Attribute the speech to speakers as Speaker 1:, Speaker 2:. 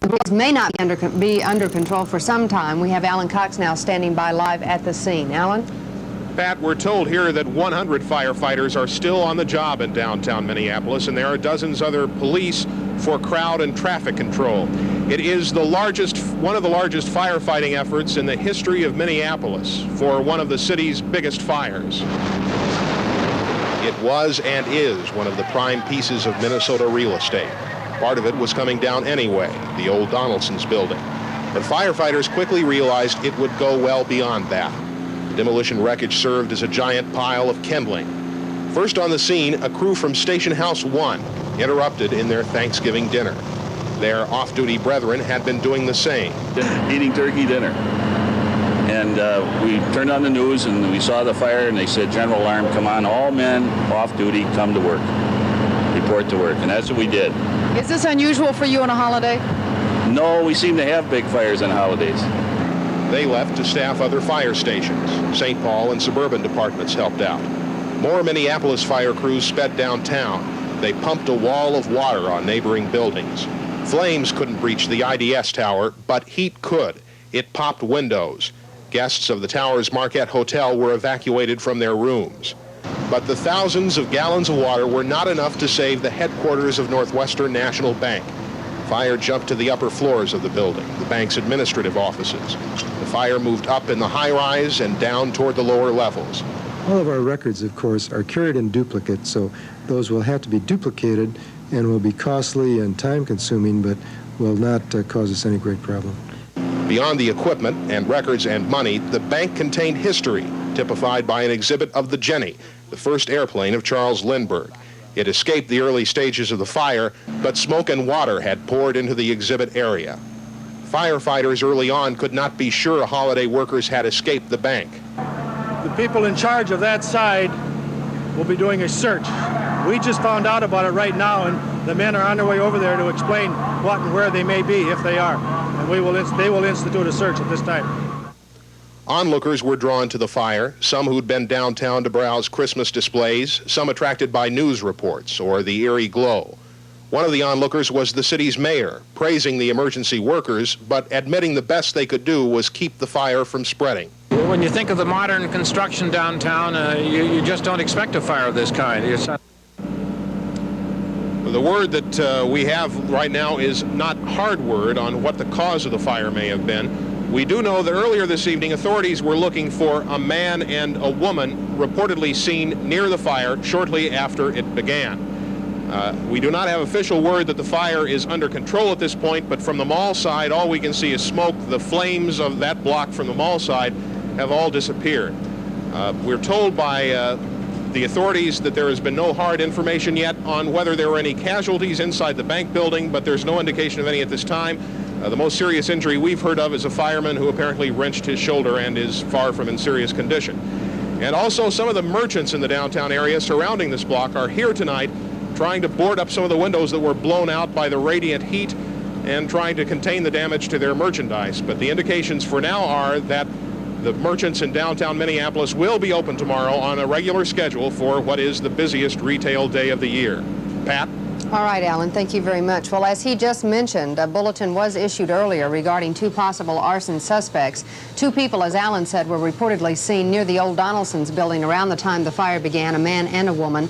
Speaker 1: The blaze may not be under control for some time. We have Alan Cox now standing by live at the scene. Alan?
Speaker 2: Pat, we're told here that 100 firefighters are still on the job in downtown Minneapolis, and there are dozens other police for crowd and traffic control. It is one of the largest firefighting efforts in the history of Minneapolis for one of the city's biggest fires. It was and is one of the prime pieces of Minnesota real estate. Part of it was coming down anyway, the old Donaldson's building. But firefighters quickly realized it would go well beyond that. Demolition wreckage served as a giant pile of kindling. First on the scene, a crew from Station House 1, interrupted in their Thanksgiving dinner. Their off-duty brethren had been doing the same.
Speaker 3: Eating turkey dinner. And we turned on the news and we saw the fire and they said, general alarm, come on, all men off duty, come to work. Report to work, and that's what we did.
Speaker 4: Is this unusual for you on a holiday?
Speaker 3: No, we seem to have big fires on holidays.
Speaker 2: They left to staff other fire stations. St. Paul and suburban departments helped out. More Minneapolis fire crews sped downtown. They pumped a wall of water on neighboring buildings. Flames couldn't breach the IDS tower, but heat could. It popped windows. Guests of the tower's Marquette Hotel were evacuated from their rooms. But the thousands of gallons of water were not enough to save the headquarters of Northwestern National Bank. Fire jumped to the upper floors of the building, the bank's administrative offices. The fire moved up in the high-rise and down toward the lower levels.
Speaker 5: All of our records, of course, are carried in duplicate, so those will have to be duplicated and will be costly and time-consuming, but will not cause us any great problem.
Speaker 2: Beyond the equipment and records and money, the bank contained history, typified by an exhibit of the Jenny, the first airplane of Charles Lindbergh. It escaped the early stages of the fire, but smoke and water had poured into the exhibit area. Firefighters early on could not be sure holiday workers had escaped the bank.
Speaker 6: The people in charge of that side will be doing a search. We just found out about it right now, and the men are on their way over there to explain what and where they may be, if they are. And they will institute a search at this time.
Speaker 2: Onlookers were drawn to the fire, some who'd been downtown to browse Christmas displays, some attracted by news reports or the eerie glow. One of the onlookers was the city's mayor, praising the emergency workers, but admitting the best they could do was keep the fire from spreading.
Speaker 7: When you think of the modern construction downtown, you just don't expect a fire of this kind.
Speaker 2: The word that we have right now is not hard word on what the cause of the fire may have been. We do know that earlier this evening, authorities were looking for a man and a woman reportedly seen near the fire shortly after it began. We do not have official word that the fire is under control at this point, but from the mall side, all we can see is smoke. The flames of that block from the mall side have all disappeared. We're told by the authorities that there has been no hard information yet on whether there were any casualties inside the bank building, but there's no indication of any at this time. The most serious injury we've heard of is a fireman who apparently wrenched his shoulder and is far from in serious condition. And also, some of the merchants in the downtown area surrounding this block are here tonight trying to board up some of the windows that were blown out by the radiant heat and trying to contain the damage to their merchandise. But the indications for now are that the merchants in downtown Minneapolis will be open tomorrow on a regular schedule for what is the busiest retail day of the year. Pat?
Speaker 1: All right, Alan, thank you very much. Well, as he just mentioned, a bulletin was issued earlier regarding 2 possible arson suspects. 2 people, as Alan said, were reportedly seen near the old Donaldson's building around the time the fire began, a man and a woman.